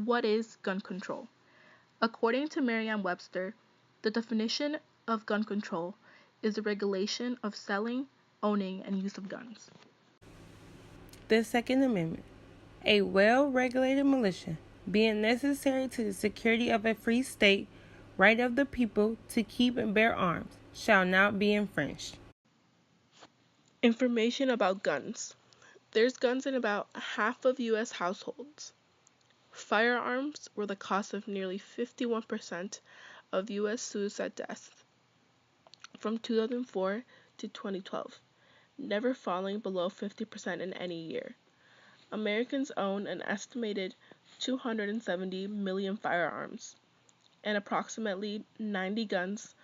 What is gun control? According to Merriam-Webster, the definition of gun control is the regulation of selling, owning, and use of guns. The Second Amendment. A well-regulated militia, being necessary to the security of a free state, right of the people to keep and bear arms, shall not be infringed. Information about guns. There's guns in about half of U.S. households. Firearms were the cause of nearly 51% of U.S. suicide deaths from 2004 to 2012, never falling below 50% in any year. Americans own an estimated 270 million firearms and approximately 90 guns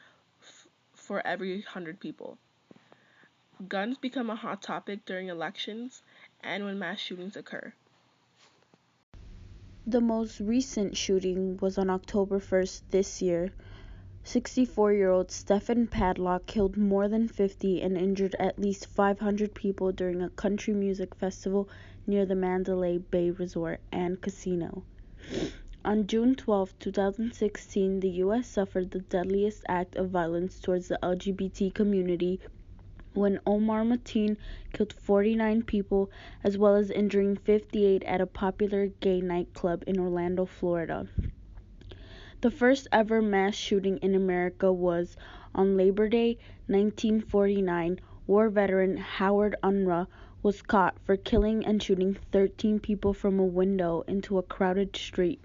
for every 100 people. Guns become a hot topic during elections and when mass shootings occur. The most recent shooting was on October 1st this year. 64-year-old Stephen Padlock killed more than 50 and injured at least 500 people during a country music festival near the Mandalay Bay Resort and Casino. On June 12, 2016, the U.S. suffered the deadliest act of violence towards the LGBT community when Omar Mateen killed 49 people as well as injuring 58 at a popular gay nightclub in Orlando, Florida. The first ever mass shooting in America was on Labor Day 1949. War veteran Howard Unruh was caught for killing and shooting 13 people from a window into a crowded street.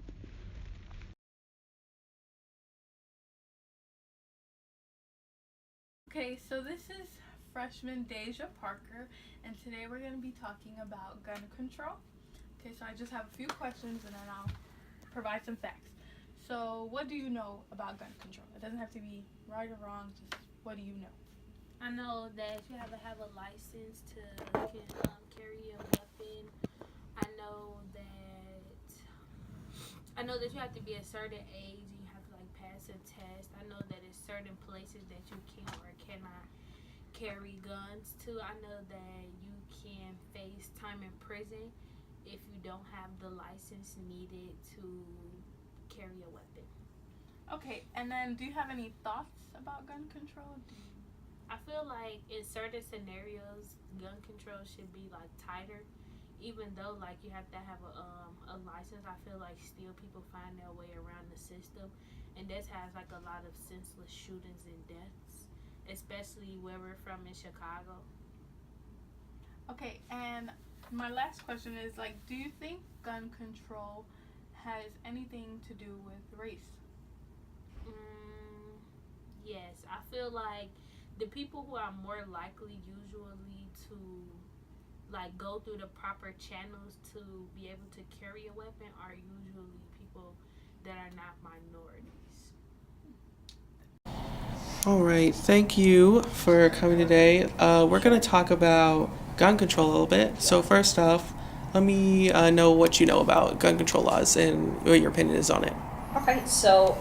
Okay, so this is freshman Deja Parker, and today we're going to be talking about gun control. Okay, so I just have a few questions and then I'll provide some facts. So what do you know about gun control? It doesn't have to be right or wrong, just what do you know? I know that you have to have a license to carry a weapon. I know that you have to be a certain age and you have to pass a test. I know that there's certain places that you can or cannot carry guns to. I know that you can face time in prison if you don't have the license needed to carry a weapon. Okay, and then do you have any thoughts about gun control? I feel like in certain scenarios, gun control should be tighter. Even though you have to have a license, I feel like still people find their way around the system, and this has a lot of senseless shootings and deaths, especially where we're from in Chicago. Okay, and my last question is do you think gun control has anything to do with race? Yes, I feel like the people who are more likely usually to go through the proper channels to be able to carry a weapon are usually people that are not minorities. All right, thank you for coming today. We're going to talk about gun control a little bit. So first off, let me know what you know about gun control laws and what your opinion is on it. Okay, so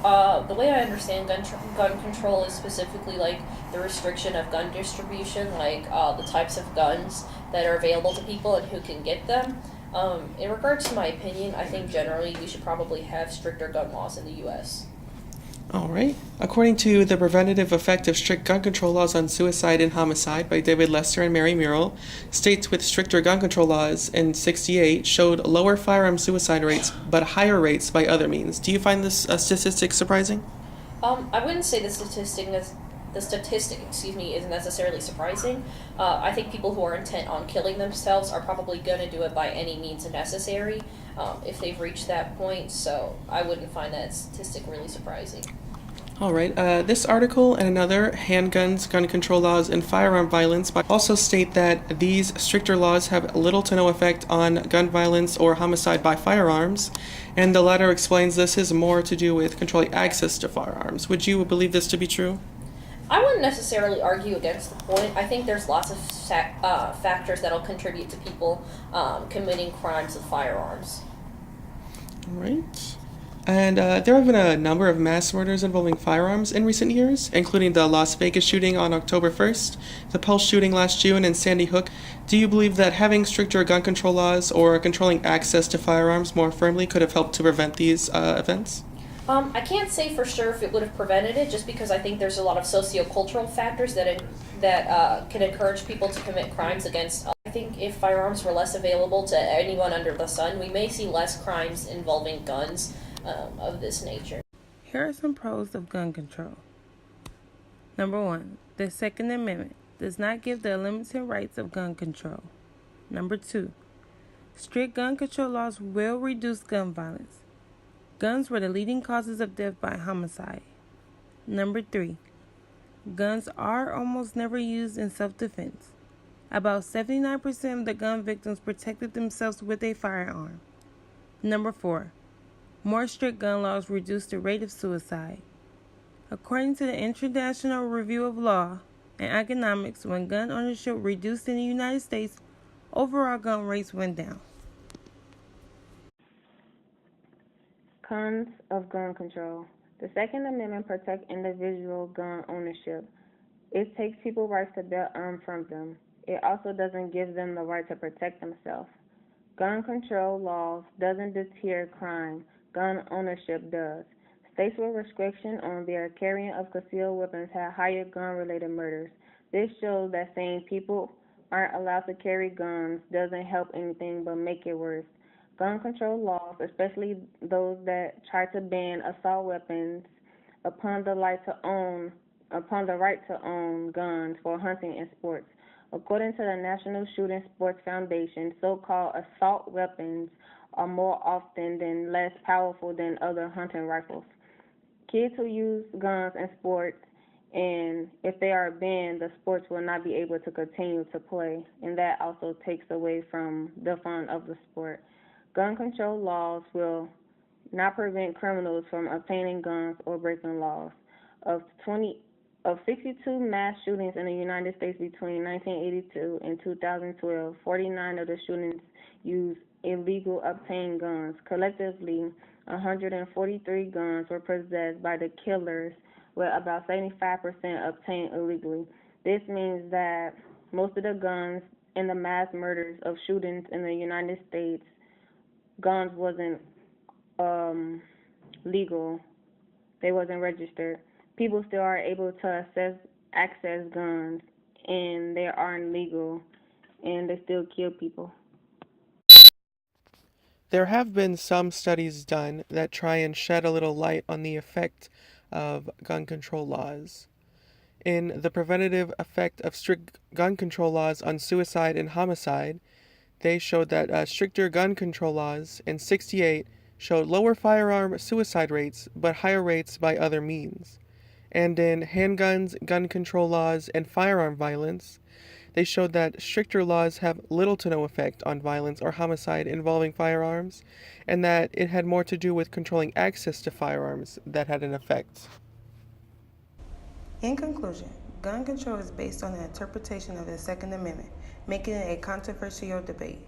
the way I understand gun control is specifically the restriction of gun distribution, the types of guns that are available to people and who can get them. In regards to my opinion, I think generally we should probably have stricter gun laws in the U.S. All right. According to The Preventative Effect of Strict Gun Control Laws on Suicide and Homicide by David Lester and Mary Murrell, states with stricter gun control laws in 1968 showed lower firearm suicide rates but higher rates by other means. Do you find this statistic surprising? I wouldn't say the statistic isn't necessarily surprising. I think people who are intent on killing themselves are probably going to do it by any means necessary if they've reached that point, so I wouldn't find that statistic really surprising. All right. This article and another, Handguns, Gun Control Laws, and Firearm Violence, also state that these stricter laws have little to no effect on gun violence or homicide by firearms, and the latter explains this is more to do with controlling access to firearms. Would you believe this to be true? I wouldn't necessarily argue against the point. I think there's lots of factors that'll contribute to people committing crimes with firearms. All right. And there have been a number of mass murders involving firearms in recent years, including the Las Vegas shooting on October 1st, the Pulse shooting last June, and Sandy Hook. Do you believe that having stricter gun control laws or controlling access to firearms more firmly could have helped to prevent these events? I can't say for sure if it would have prevented it, just because I think there's a lot of socio-cultural factors that can encourage people to commit crimes against. I think if firearms were less available to anyone under the sun, we may see less crimes involving guns of this nature. Here are some pros of gun control. Number 1, the Second Amendment does not give the unlimited rights of gun control. Number 2, strict gun control laws will reduce gun violence. Guns were the leading causes of death by homicide. Number 3, guns are almost never used in self-defense. About 79% of the gun victims protected themselves with a firearm. Number 4, more strict gun laws reduce the rate of suicide. According to the International Review of Law and Economics, when gun ownership reduced in the United States, overall gun rates went down. Cons of gun control. The Second Amendment protects individual gun ownership. It takes people's rights to bear arms from them. It also doesn't give them the right to protect themselves. Gun control laws doesn't deter crime. Gun ownership does. States with restriction on their carrying of concealed weapons have higher gun-related murders. This shows that saying people aren't allowed to carry guns doesn't help anything but make it worse. Gun control laws, especially those that try to ban assault weapons upon the right to own guns for hunting and sports. According to the National Shooting Sports Foundation, so-called assault weapons are more often than less powerful than other hunting rifles. Kids who use guns in sports, and if they are banned, the sports will not be able to continue to play, and that also takes away from the fun of the sport. Gun control laws will not prevent criminals from obtaining guns or breaking laws. Of 62 mass shootings in the United States between 1982 and 2012, 49 of the shootings used illegal obtained guns. Collectively, 143 guns were possessed by the killers, with about 75% obtained illegally. This means that most of the guns in the mass murders of shootings in the United States, guns wasn't legal. They wasn't registered. People still are able to access guns, and they aren't legal, and they still kill people. There have been some studies done that try and shed a little light on the effect of gun control laws. In the preventative effect of strict gun control laws on suicide and homicide, they showed that stricter gun control laws in 1968 showed lower firearm suicide rates but higher rates by other means. And in handguns, gun control laws, and firearm violence, they showed that stricter laws have little to no effect on violence or homicide involving firearms, and that it had more to do with controlling access to firearms that had an effect. In conclusion, gun control is based on the interpretation of the Second Amendment, making it a controversial debate.